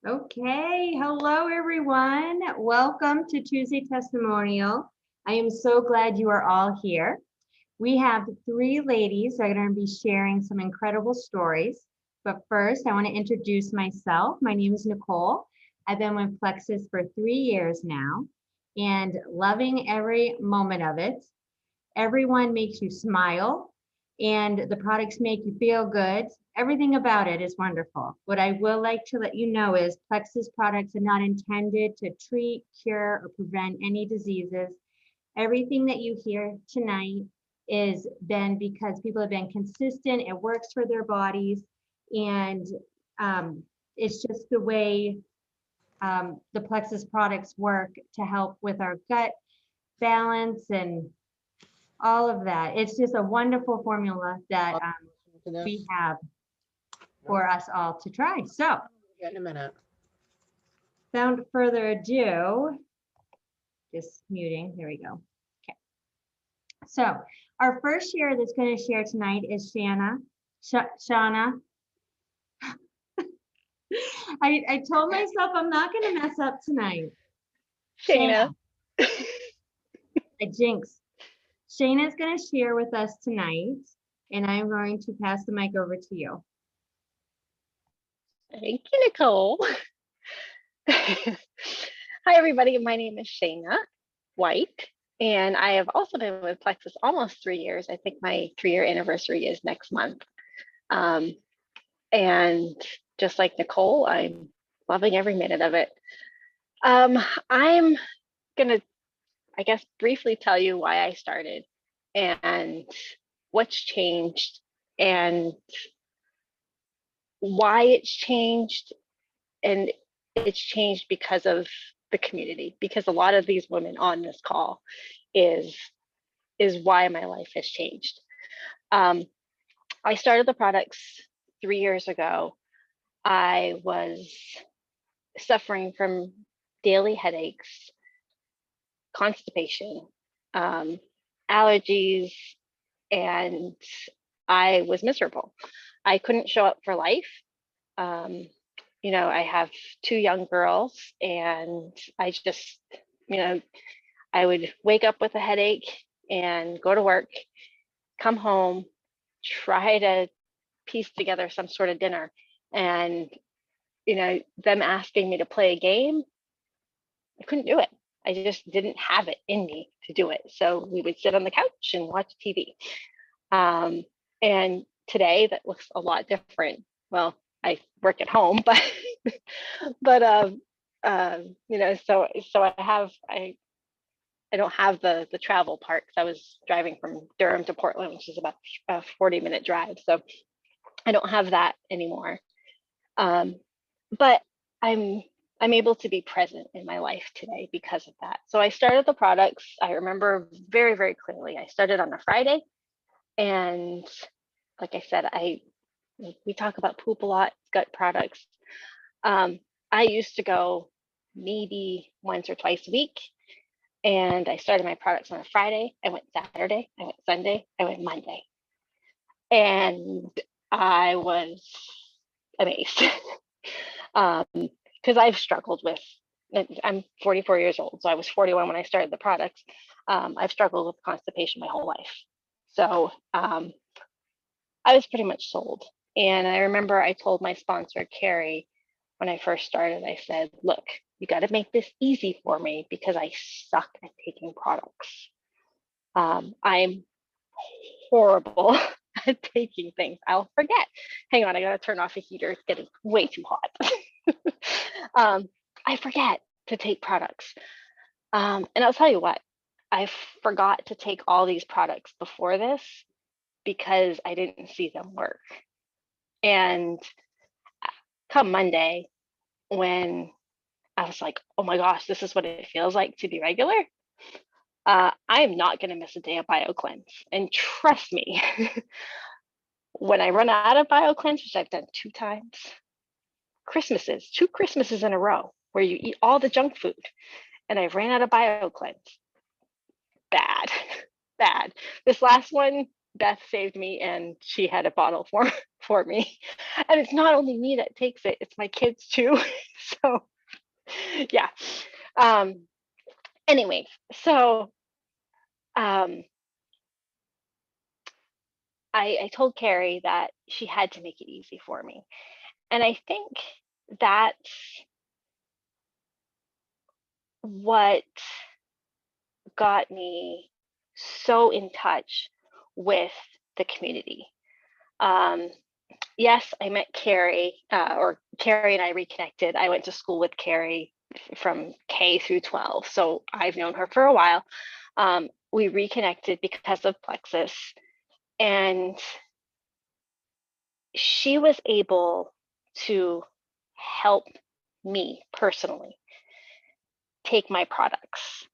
Okay, hello everyone. Welcome to Tuesday Testimonial. I am so glad you are all here. We have three ladies that are going to be sharing some incredible stories. But first, I want to introduce myself. My name is Nicole. I've been with Plexus for 3 years now and loving every moment of it. Everyone makes you smile and the products make you feel good. Everything about it is wonderful. What I will like to let you know is Plexus products are not intended to treat, cure, or prevent any diseases. Everything that you hear tonight is been because people have been consistent. It works for their bodies. And it's just the way the Plexus products work to help with our gut balance and all of that. It's just a wonderful formula that we have for us all to try. So, in a minute. without further ado, just muting, there we go. Okay. So, our first share that's going to share tonight is Shauna. I told myself I'm not going to mess up tonight. Shayna. I jinxed. Shayna is going to share with us tonight, and I'm going to pass the mic over to you. Thank you, Nicole. Hi, everybody. My name is Shayna White, and I have also been with Plexus almost 3 years. I think my 3-year anniversary is next month. And just like Nicole, I'm loving every minute of it. I'm going to, I guess, briefly tell you why I started and what's changed and why it's changed. And it's changed because of the community, because a lot of these women on this call is why my life has changed. I started the products 3 years ago. I was suffering from daily headaches, constipation, allergies, and I was miserable. I couldn't show up for life. You know, I have 2 young girls, and I just, you know, I would wake up with a headache and go to work, come home, try to piece together some sort of dinner, and, you know, them asking me to play a game, I couldn't do it. I just didn't have it in me to do it. So we would sit on the couch and watch TV. And today that looks a lot different. Well, I work at home, but you know, so I don't have the travel part, because I was driving from Durham to Portland, which is about a 40-minute drive. So I don't have that anymore. But I'm able to be present in my life today because of that. So I started the products. I remember very, very clearly. I started on a Friday, and like I said, we talk about poop a lot, gut products. I used to go maybe once or twice a week, and I started my products on a Friday. I went Saturday, I went Sunday, I went Monday, and I was amazed. Because I've struggled with, I'm 44 years old, so I was 41 when I started the products. I've struggled with constipation my whole life. So I was pretty much sold. And I remember I told my sponsor, Carrie, when I first started, I said, look, you got to make this easy for me because I suck at taking products. I'm horrible at taking things. I'll forget. Hang on, I got to turn off a heater. It's getting way too hot. I forget to take products. And I'll tell you what, I forgot to take all these products before this because I didn't see them work. And come Monday, when I was like, oh my gosh, this is what it feels like to be regular, I am not going to miss a day of BioCleanse. And trust me, when I run out of BioCleanse, which I've done 2 times, 2 Christmases in a row, where you eat all the junk food, and I ran out of BioCleanse. Bad. This last one, Beth saved me, and she had a bottle for me. And it's not only me that takes it, it's my kids too. So yeah. Anyway, so I told Carrie that she had to make it easy for me. And I think that's what got me so in touch with the community. Yes, I met Carrie, or Carrie and I reconnected. I went to school with Carrie from K through 12, so I've known her for a while. We reconnected because of Plexus, and she was able to help me personally take my products.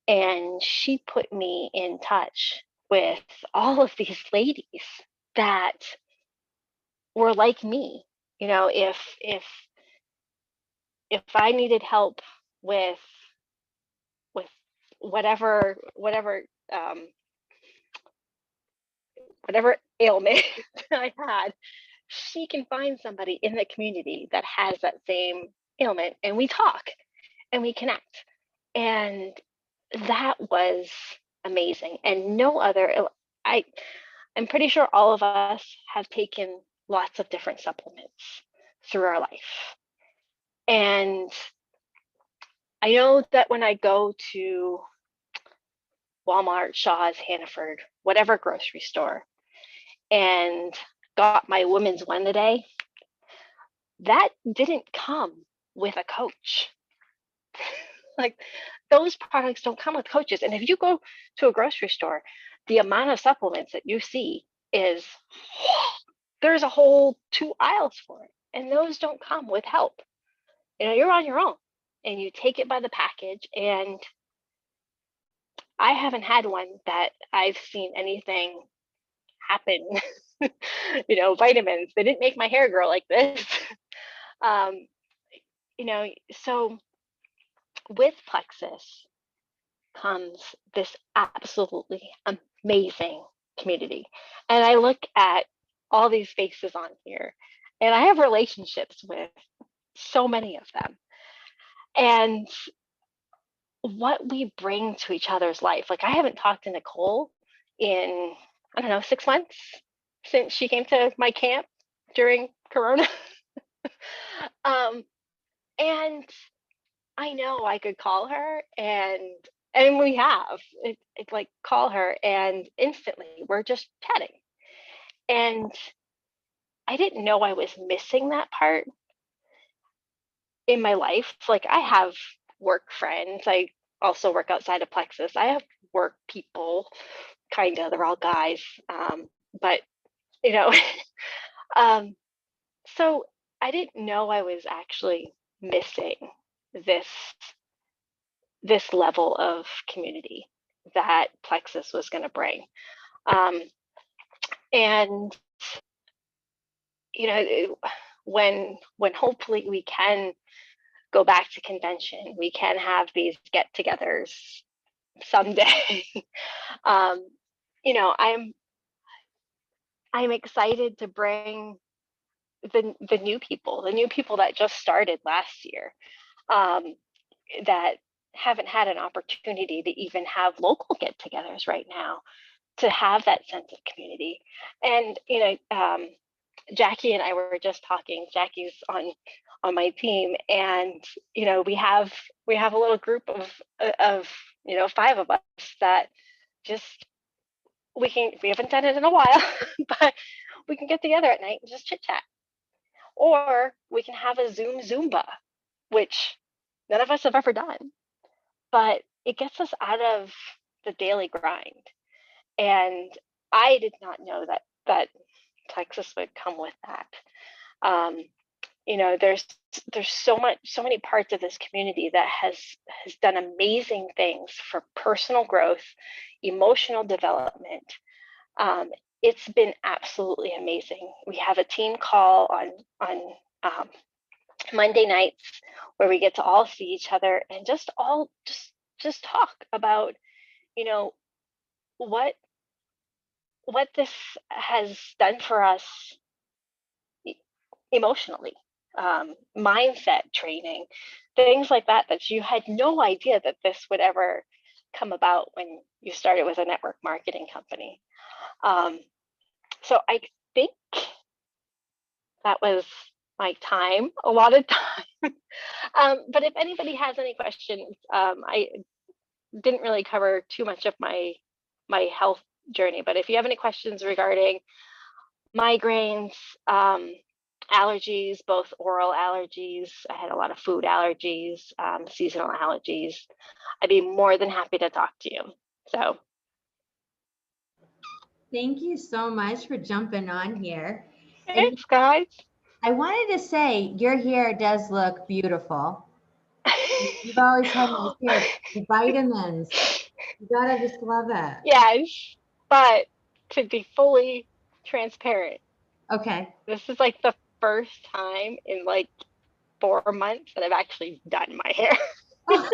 And she put me in touch with all of these ladies that were like me. You know, if I needed help with whatever whatever ailment I had, she can find somebody in the community that has that same ailment, and we talk and we connect. And that was amazing. And no other, I'm pretty sure all of us have taken lots of different supplements through our life. And I know that when I go to Walmart, Shaw's, Hannaford, whatever grocery store, and got my Women's One a day, that didn't come with a coach. Like, those products don't come with coaches. And if you go to a grocery store, the amount of supplements that you see is, there's a whole 2 aisles for it. And those don't come with help. You know, you're on your own and you take it by the package. And I haven't had one that I've seen anything happen. You know, vitamins, they didn't make my hair grow like this. You know, so with Plexus comes this absolutely amazing community. And I look at all these faces on here, and I have relationships with so many of them. And what we bring to each other's life, like, I haven't talked to Nicole in, I don't know, 6 months since she came to my camp during Corona. And I know I could call her, and we have it like, call her and instantly we're just chatting. And I didn't know I was missing that part in my life. Like, I have work friends. I also work outside of Plexus. I have work people, kind of, they're all guys. But you know, so I didn't know I was actually missing this level of community that Plexus was going to bring. And you know, when hopefully we can go back to convention, we can have these get-togethers someday. You know, I'm excited to bring the new people that just started last year, that haven't had an opportunity to even have local get-togethers right now, to have that sense of community. And you know, Jackie and I were just talking. Jackie's on my team, and you know, we have a little group of you know, 5 of us that just, we haven't done it in a while, but we can get together at night and just chit chat. Or we can have a Zoom Zumba, which none of us have ever done, but it gets us out of the daily grind. And I did not know that Texas would come with that. You know, there's so many parts of this community that has done amazing things for personal growth, emotional development. It's been absolutely amazing. We have a team call on Monday nights where we get to all see each other and just talk about, you know, what what this has done for us emotionally, mindset training, things like that, that you had no idea that this would ever come about when you started with a network marketing company. So I think that was my time, a lot of time. But if anybody has any questions, I didn't really cover too much of my health journey, but if you have any questions regarding migraines, allergies, both oral allergies, I had a lot of food allergies, seasonal allergies, I'd be more than happy to talk to you. So Thank you so much for jumping on here. And thanks, guys. I wanted to say your hair does look beautiful. You've always had nice hair. The vitamins. You gotta just love it. Yes, but to be fully transparent, Okay. this is like the first time in like 4 months that I've actually done my hair. Oh,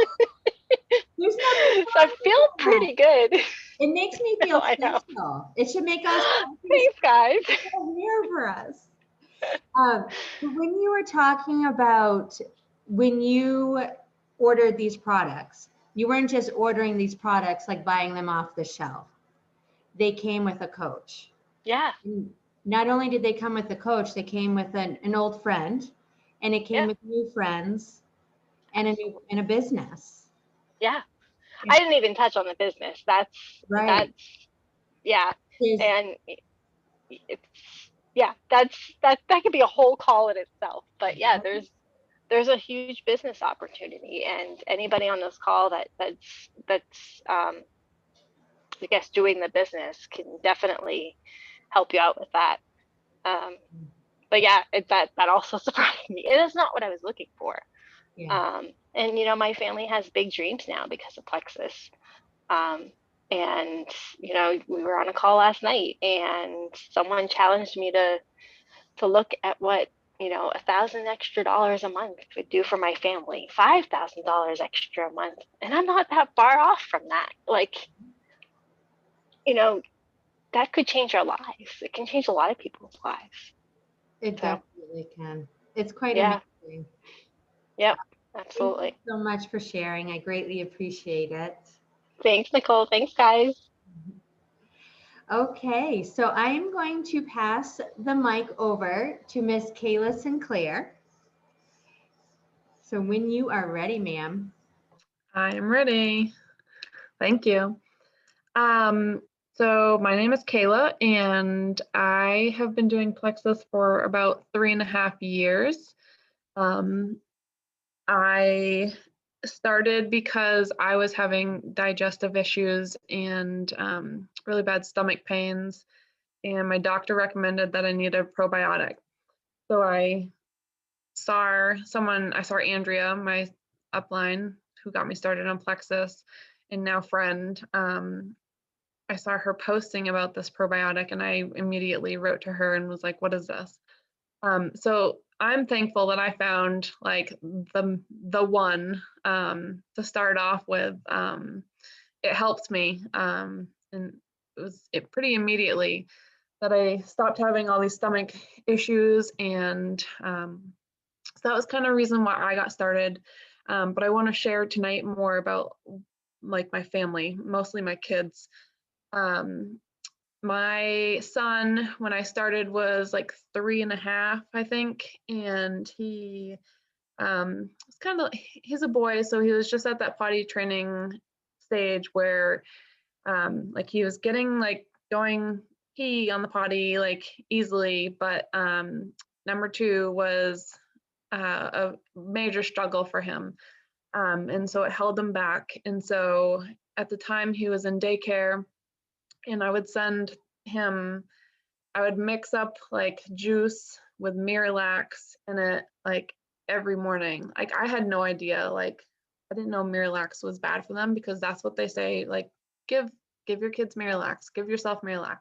there's nothing So I wrong feel with that. pretty good. It makes me No, feel I know. special. It should make us Thanks, guys. here for us. When you were talking about when you ordered these products, you weren't just ordering these products like buying them off the shelf. They came with a coach. Yeah, Not only did they come with a coach, they came with an old friend, and it came yeah, with new friends and absolutely. a business. Yeah. Yeah. I didn't even touch on the business. That's Right. yeah. There's, And it's that could be a whole call in itself. But yeah, there's a huge business opportunity, and anybody on this call that's I guess doing the business can definitely help you out with that. Um, but yeah, that also surprised me. It is not what I was looking for. yeah. And my family has big dreams now because of Plexus. Um, and we were on a call last night, and someone challenged me to look at what $1,000 extra a month would do for my family, $5,000 extra a month, and I'm not that far off from that. Like, you know, that could change our lives. It can change a lot of people's lives. It So definitely can. It's quite yeah, amazing. yep, Thank you absolutely. so much for sharing. I greatly appreciate it. Thanks, Nicole. Thanks, guys. Okay, so I am going to pass the mic over to Miss Kayla Sinclair. So when you are ready, ma'am. I am ready. Thank you. So my name is Kayla, and I have been doing Plexus for about 3.5 years. I started because I was having digestive issues and really bad stomach pains, and my doctor recommended that I needed a probiotic. So I saw Andrea, my upline, who got me started on Plexus, and now friend. I saw her posting about this probiotic, and I immediately wrote to her and was like, "What is this?" So I'm thankful that I found like the one to start off with. It helped me, and it pretty immediately that I stopped having all these stomach issues, and so that was kind of the reason why I got started. But I want to share tonight more about like my family, mostly my kids. Um, my son, when I started, was like 3.5, I think, and he was he's a boy, so he was just at that potty training stage where like he was getting like going pee on the potty like easily, but number two was a major struggle for him. And so it held him back. And so at the time he was in daycare, and I would send him, I would mix up like juice with Miralax in it like every morning. Like I had no idea, like I didn't know Miralax was bad for them because that's what they say, like give your kids Miralax, give yourself Miralax.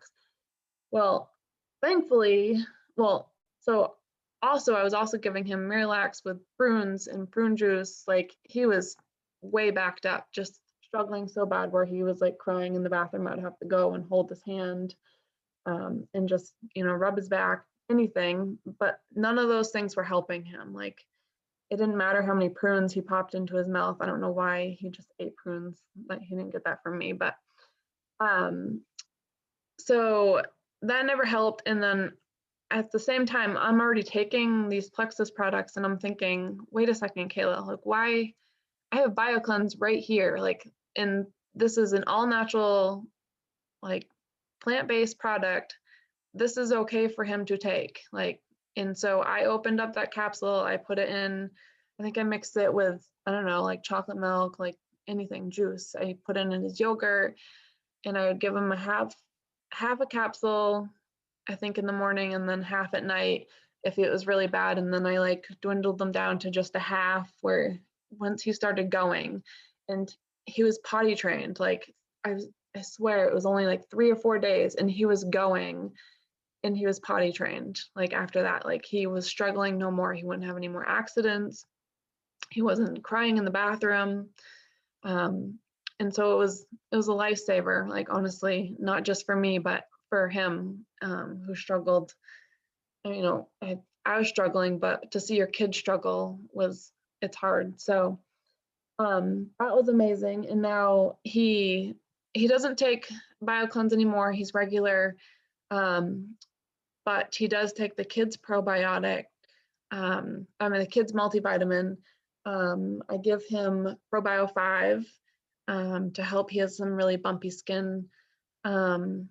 Well, thankfully, so also I was also giving him Miralax with prunes and prune juice. Like he was way backed up, just struggling so bad where he was like crying in the bathroom. I'd have to go and hold his hand. and just, rub his back, anything, but none of those things were helping him. Like, it didn't matter how many prunes he popped into his mouth. I don't know why he just ate prunes, but he didn't get that from me. But so that never helped. And then at the same time, I'm already taking these Plexus products and I'm thinking, wait a second, Kayla, like, why? I have BioCleanse right here. Like, and this is an all natural, like, plant-based product. This is okay for him to take. Like, and so I opened up that capsule, I put it in, I think I mixed it with, I don't know, like chocolate milk, like anything, juice. I put it in his yogurt, and I would give him a half a capsule, I think in the morning, and then half at night if it was really bad. And then I like dwindled them down to just a half, where once he started going, and he was potty trained, like I swear it was only like 3 or 4 days and he was going and he was potty trained. Like, after that, like, he was struggling no more. He wouldn't have any more accidents. He wasn't crying in the bathroom. And so it was a lifesaver, like, honestly, not just for me, but for him, who struggled. I was struggling, but to see your kid struggle it's hard. So that was amazing. And now he doesn't take BioCleanse anymore. He's regular. But he does take the kids probiotic, the kids multivitamin. I give him Probio 5 to help. He has some really bumpy skin. And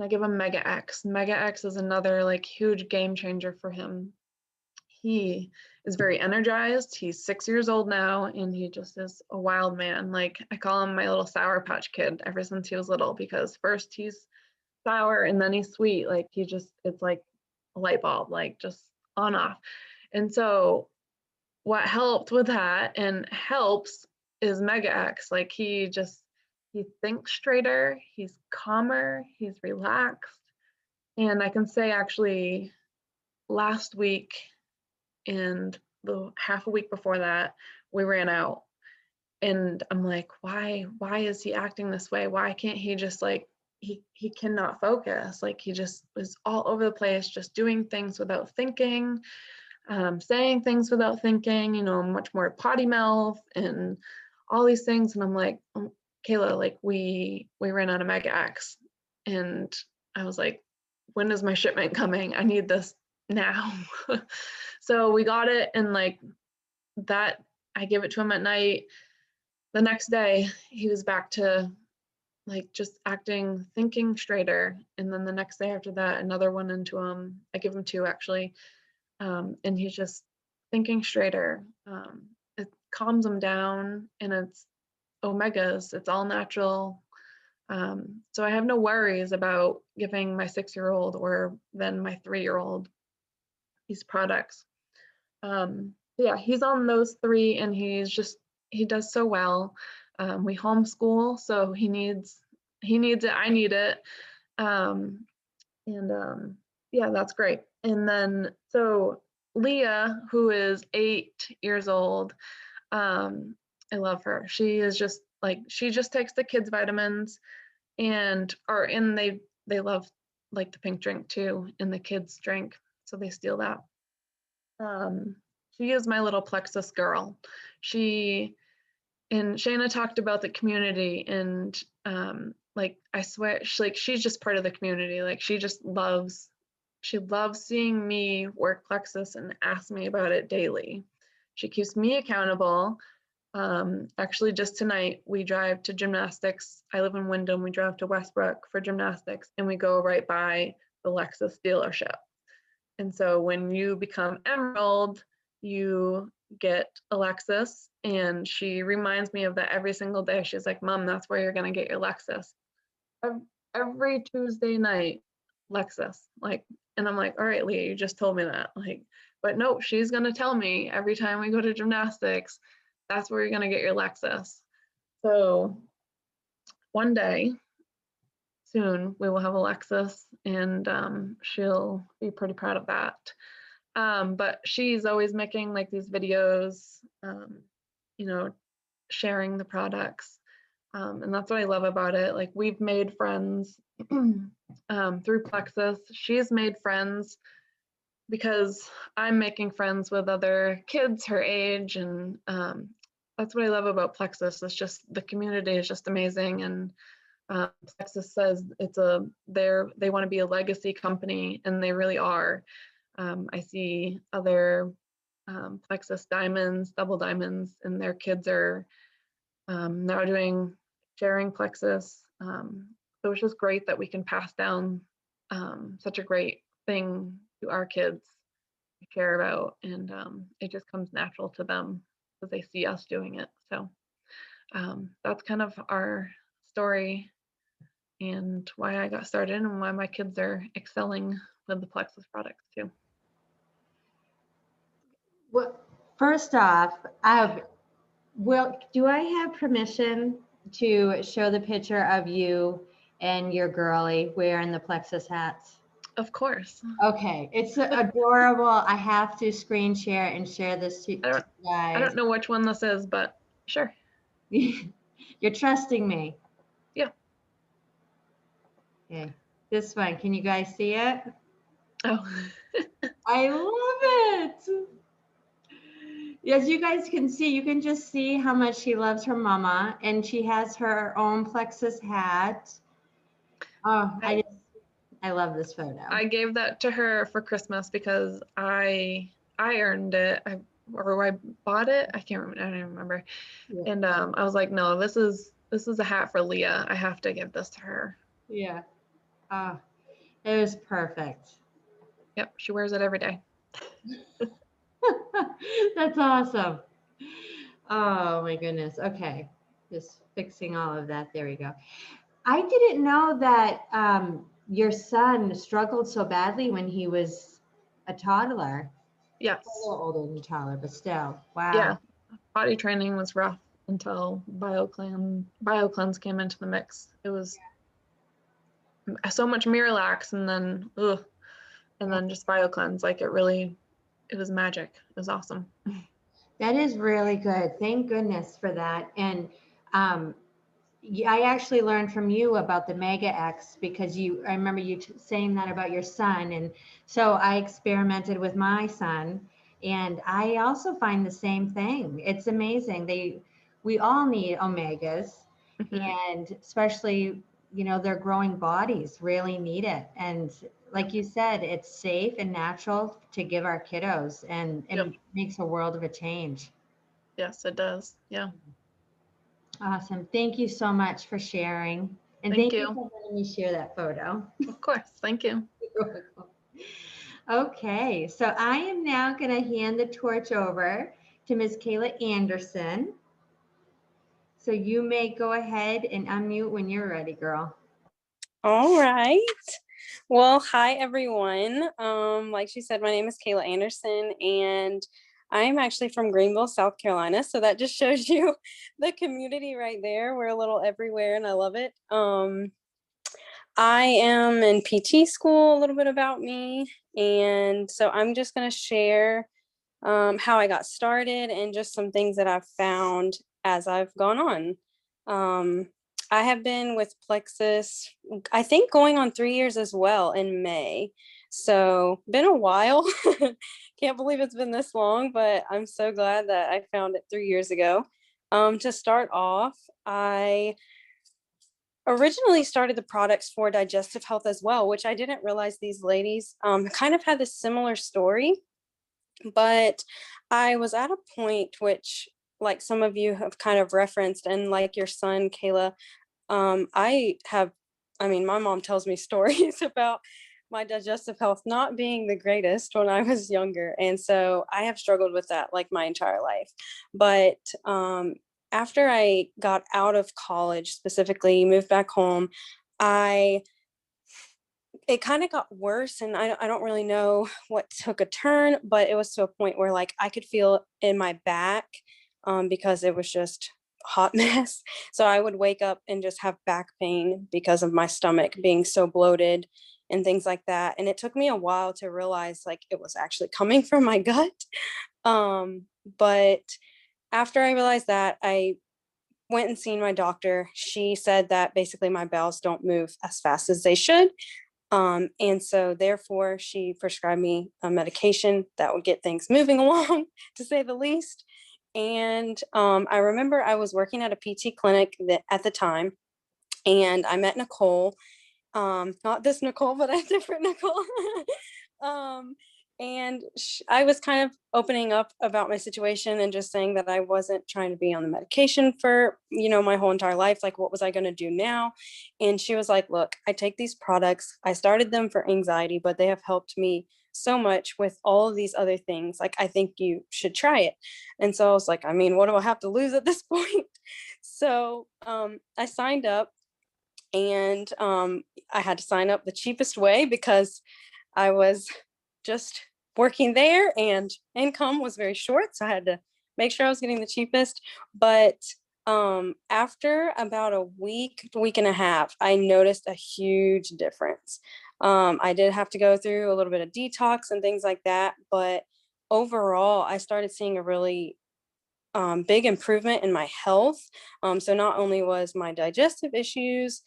I give him Mega X. Mega X is another like huge game changer for him. He is very energized. He's 6 years old now, and he just is a wild man. Like, I call him my little Sour Patch Kid ever since he was little, because first he's sour and then he's sweet. Like, it's like a light bulb, like just on off. And so what helped with that and helps is Mega X. Like, he thinks straighter, he's calmer, he's relaxed. And I can say, actually, last week and the half a week before that, we ran out, and I'm like, why is he acting this way? Why can't he just, like, he cannot focus. Like, he just was all over the place, just doing things without thinking, saying things without thinking, much more potty mouth and all these things. And I'm like, Kayla, like, we ran out of Mega X. And I was like, when is my shipment coming? I need this now. So we got it, and like that, I give it to him at night. The next day, he was back to like just thinking straighter. And then the next day after that, another one into him. I give him 2 actually. And he's just thinking straighter. It calms him down, and it's omegas, it's all natural. So I have no worries about giving my 6-year-old or then my 3-year-old these products. Yeah, he's on those 3, and he does so well. We homeschool, so he needs it, I need it. Yeah, that's great. And then, so Leah, who is 8 years old, I love her. She is just like, she just takes the kids' vitamins, and they love like the pink drink too, and the kids drink, so they steal that. She is my little Plexus girl. And Shayna talked about the community, and like, I swear, she's just part of the community. Like, she loves seeing me work Plexus and ask me about it daily. She keeps me accountable. Actually, just tonight, we drive to gymnastics. I live in Wyndham. We drive to Westbrook for gymnastics, and we go right by the Lexus dealership. And so when you become Emerald, you get Lexus, and she reminds me of that every single day. She's like, Mom, that's where you're going to get your Lexus. Every Tuesday night, Lexus. Like, and I'm like, all right, Leah, you just told me that. Like, but no, she's going to tell me every time we go to gymnastics, that's where you're going to get your Lexus. So one day soon we will have a Lexus, and she'll be pretty proud of that. But she's always making like these videos, sharing the products. And that's what I love about it. Like, we've made friends through Plexus. She's made friends because I'm making friends with other kids her age. And that's what I love about Plexus. It's just, the community is just amazing. And Plexus says they want to be a legacy company, and they really are. I see other Plexus diamonds, double diamonds, and their kids are now sharing Plexus. So it's just great that we can pass down such a great thing to our kids to care about, and it just comes natural to them because they see us doing it. So that's kind of our story and why I got started and why my kids are excelling with the Plexus products too. Well, first off, do I have permission to show the picture of you and your girlie wearing the Plexus hats? Of course. Okay, it's adorable. I have to screen share and share this to you I guys. don't know which one this is, but sure. You're trusting me. Yeah. Okay, this one. Can you guys see it? Oh. I love it. As you guys can see, you can just see how much she loves her mama, and she has her own Plexus hat. Oh, I love this photo. I gave that to her for Christmas because I earned it. I bought it. I can't remember. I don't even remember. Yeah. And I was like, no, this is a hat for Leah. I have to give this to her. Yeah. Oh, it was perfect. Yep, she wears it every day. That's awesome. Oh my goodness. Okay. Just fixing all of that. There we go. I didn't know that your son struggled so badly when he was a toddler. Yes. A little older than a toddler, but still. Wow. Yeah. Potty training was rough until BioCleanse came into the mix. It was so much Miralax and then just BioCleanse. Like, it was magic. It was awesome. That is really good. Thank goodness for that. And I actually learned from you about the Mega X because I remember you saying that about your son. And so I experimented with my son, and I also find the same thing. It's amazing. We all need omegas, and especially, their growing bodies really need it. And like you said, it's safe and natural to give our kiddos, and Yep. it makes a world of a change. Yes, it does. Yeah. Awesome. Thank you so much for sharing. And Thank thank you you. for letting me share that photo. Of course. Thank you. Okay, so I am now going to hand the torch over to Ms. Kayla Anderson. So you may go ahead and unmute when you're ready, girl. All right. Well, hi, everyone. Like she said, my name is Kayla Anderson, and I'm actually from Greenville, South Carolina. So that just shows you the community right there. We're a little everywhere, and I love it. I am in PT school, a little bit about me. And so I'm just going to share how I got started and just some things that I've found as I've gone on. I have been with Plexus, I think going on 3 years as well in May. So been a while. Can't believe it's been this long, but I'm so glad that I found it 3 years ago. To start off, I originally started the products for digestive health as well, which I didn't realize these ladies kind of had this similar story. But I was at a point which, like some of you have kind of referenced, and like your son, Kayla, my mom tells me stories about my digestive health not being the greatest when I was younger. And so I have struggled with that like my entire life. But after I got out of college, specifically moved back home, it kind of got worse, and I don't really know what took a turn, but it was to a point where like I could feel in my back because it was just a hot mess. So I would wake up and just have back pain because of my stomach being so bloated and things like that. And it took me a while to realize like it was actually coming from my gut. But after I realized that, I went and seen my doctor. She said that basically my bowels don't move as fast as they should. And so therefore she prescribed me a medication that would get things moving along, to say the least. And I remember I was working at a PT clinic at the time, and I met Nicole, not this Nicole, but a different Nicole. um, and I was kind of opening up about my situation and just saying that I wasn't trying to be on the medication for, my whole entire life. Like, what was I going to do now? And she was like, look, I take these products. I started them for anxiety, but they have helped me so much with all of these other things. Like, I think you should try it. And so I was like, I mean, what do I have to lose at this point? So I signed up, and I had to sign up the cheapest way because I was just working there and income was very short. So I had to make sure I was getting the cheapest. But after about a week and a half, I noticed a huge difference. I did have to go through a little bit of detox and things like that. But overall, I started seeing a really big improvement in my health. So not only was my digestive issues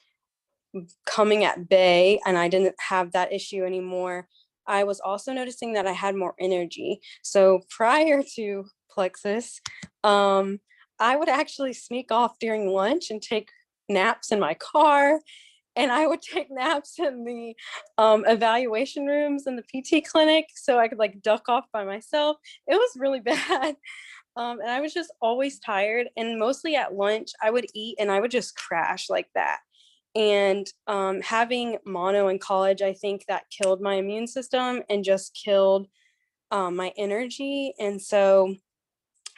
coming at bay and I didn't have that issue anymore, I was also noticing that I had more energy. So prior to Plexus, I would actually sneak off during lunch and take naps in my car. And I would take naps in the evaluation rooms in the PT clinic so I could like duck off by myself. It was really bad. And I was just always tired. And mostly at lunch, I would eat and I would just crash like that. And having mono in college, I think that killed my immune system and just killed my energy. And so,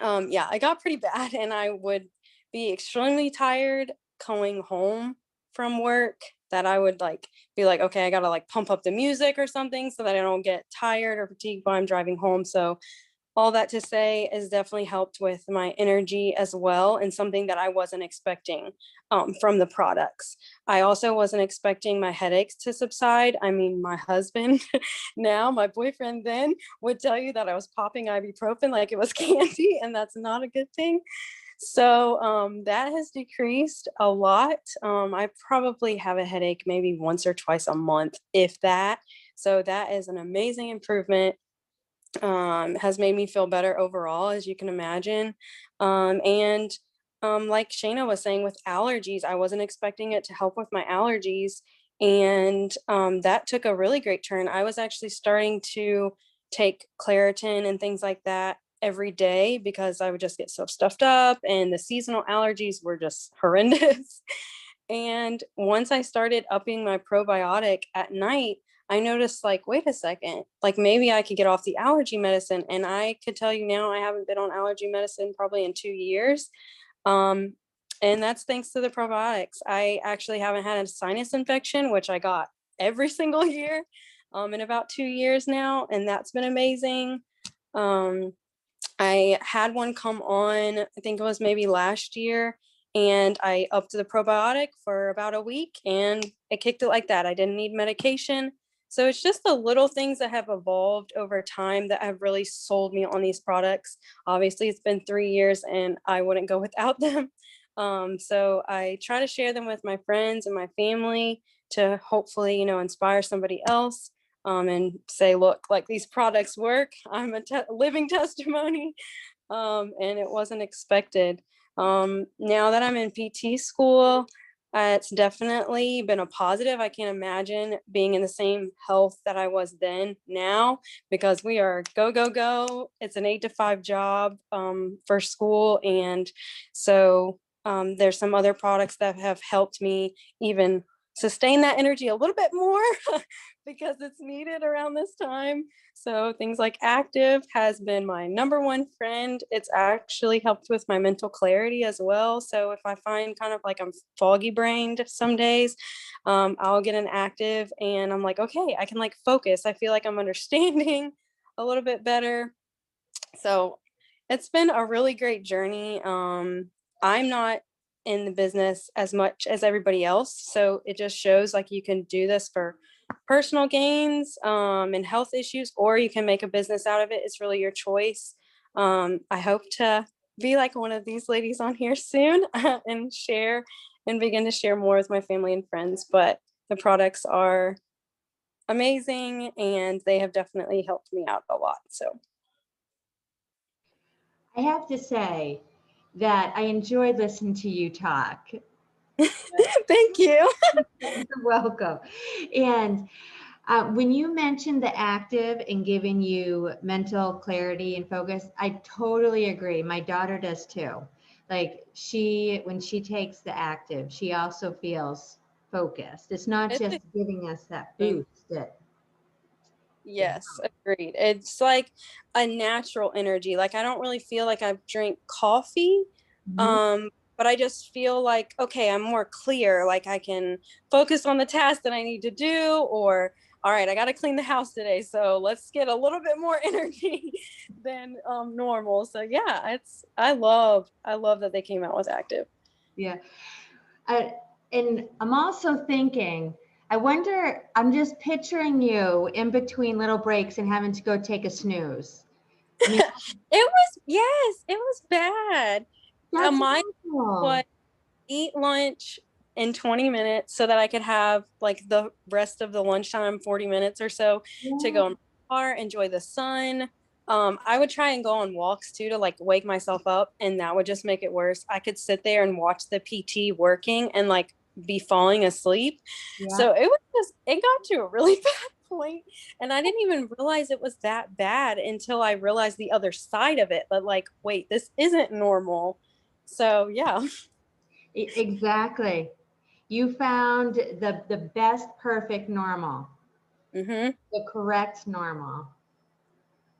yeah, I got pretty bad, and I would be extremely tired going home from work, that I would like be like, okay, I gotta like pump up the music or something so that I don't get tired or fatigued while I'm driving home. So all that to say is definitely helped with my energy as well, and something that I wasn't expecting from the products. I also wasn't expecting my headaches to subside. I mean, my husband now, my boyfriend then, would tell you that I was popping ibuprofen like it was candy, and that's not a good thing. So that has decreased a lot. I probably have a headache maybe once or twice a month, if that. So that is an amazing improvement. Has made me feel better overall, as you can imagine. And like Shayna was saying with allergies, I wasn't expecting it to help with my allergies. And that took a really great turn. I was actually starting to take Claritin and things like that every day because I would just get so stuffed up, and the seasonal allergies were just horrendous. And once I started upping my probiotic at night, I noticed like, wait a second, like maybe I could get off the allergy medicine. And I could tell you now, I haven't been on allergy medicine probably in 2 years. And that's thanks to the probiotics. I actually haven't had a sinus infection, which I got every single year in about 2 years now. And that's been amazing. I had one come on, I think it was maybe last year, and I upped the probiotic for about a week and it kicked it like that. I didn't need medication. So it's just the little things that have evolved over time that have really sold me on these products. Obviously, it's been 3 years and I wouldn't go without them. So I try to share them with my friends and my family to hopefully, inspire somebody else. And say, look, like these products work. I'm a living testimony, and it wasn't expected. Now that I'm in PT school, it's definitely been a positive. I can't imagine being in the same health that I was then now, because we are go, go, go. It's an 8 to 5 job for school. And so there's some other products that have helped me even sustain that energy a little bit more because it's needed around this time. So things like Active has been my number one friend. It's actually helped with my mental clarity as well. So if I find kind of like I'm foggy brained some days, I'll get an Active and I'm like, okay, I can like focus. I feel like I'm understanding a little bit better. So it's been a really great journey. I'm not in the business as much as everybody else. So it just shows like you can do this for personal gains and health issues, or you can make a business out of it. It's really your choice. I hope to be like one of these ladies on here soon and share and begin to share more with my family and friends. But the products are amazing and they have definitely helped me out a lot. So I have to say that I enjoy listening to you talk. thank you. You're welcome. And when you mentioned the active and giving you mental clarity and focus, I totally agree. My daughter does too. Like when she takes the active, she also feels focused. It's not just giving us that boost. Yes, agreed. It's like a natural energy. Like I don't really feel like I drink coffee. Mhm. But I just feel like, okay, I'm more clear. Like I can focus on the task that I need to do, or all right, I got to clean the house today. So let's get a little bit more energy than normal. So yeah, I love that they came out with active. Yeah. And I'm also thinking, I wonder, I'm just picturing you in between little breaks and having to go take a snooze. I mean, It was bad. that's My awful. was eat lunch in 20 minutes so that I could have like the rest of the lunchtime, 40 minutes or so to Yeah. go in the car, enjoy the sun. I would try and go on walks too to like wake myself up, and that would just make it worse. I could sit there and watch the PT working and like be falling asleep. Yeah. So it got to a really bad point, and I didn't even realize it was that bad until I realized the other side of it. But like, wait, this isn't normal. So yeah. Exactly. You found the best perfect normal, Mm-hmm. the correct normal.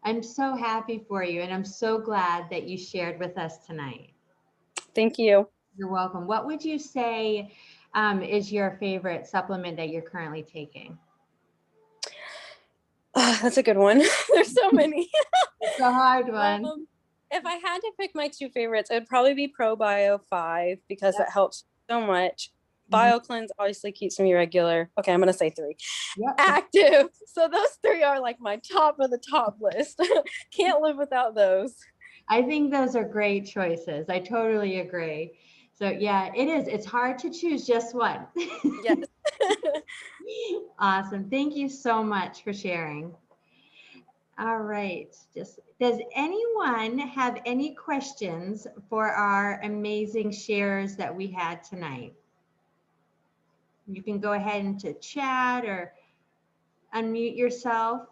I'm so happy for you, and I'm so glad that you shared with us tonight. Thank you. You're welcome. What would you say is your favorite supplement that you're currently taking? That's a good one. There's so many. It's a hard one. If I had to pick my two favorites, it would probably be ProBio 5 because Yep. that helps so much. Mhm. BioCleanse obviously keeps me regular. Okay, I'm going to say 3. Yep. Active. So those 3 are like my top of the top list. Can't live without those. I think those are great choices. I totally agree. So yeah, it is. It's hard to choose just one. Yes. Awesome. Thank you so much for sharing. All right. Does anyone have any questions for our amazing shares that we had tonight? You can go ahead into chat or unmute yourself.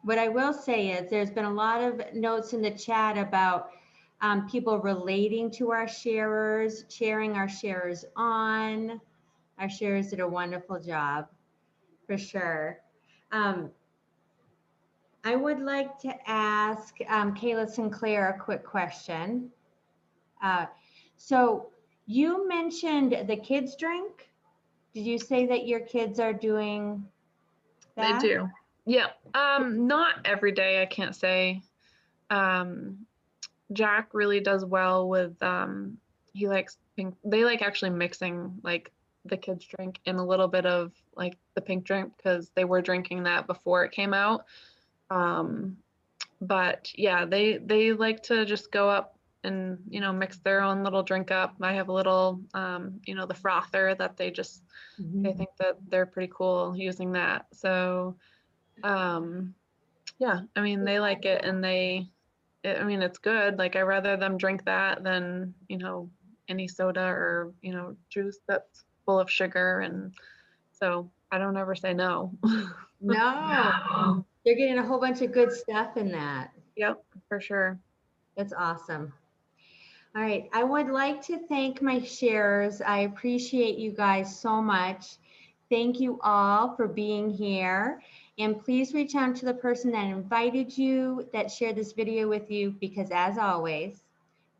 What I will say is there's been a lot of notes in the chat about people relating to our sharers, cheering our sharers on. Our sharers did a wonderful job, for sure. I would like to ask Kayla Sinclair a quick question. So you mentioned the kids drink. Did you say that your kids are doing that? They do. Yeah. Not every day, I can't say. Jack really does well with he likes pink. They like actually mixing like the kids drink in a little bit of like the pink drink because they were drinking that before it came out. But yeah, they like to just go up and mix their own little drink up. I have a little the frother that they Mhm. think that they're pretty cool using that. So yeah, I mean they like it and it's good. Like I rather them drink that than any soda or juice that's full of sugar, and so I don't ever say no. No, they're getting a whole bunch of good stuff in that. Yep, for sure. That's awesome. All right, I would like to thank my sharers. I appreciate you guys so much. Thank you all for being here. And please reach out to the person that invited you, that shared this video with you, because as always,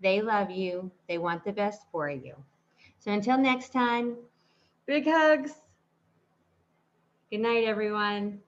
they love you. They want the best for you. So until next time, big hugs. Good night, everyone.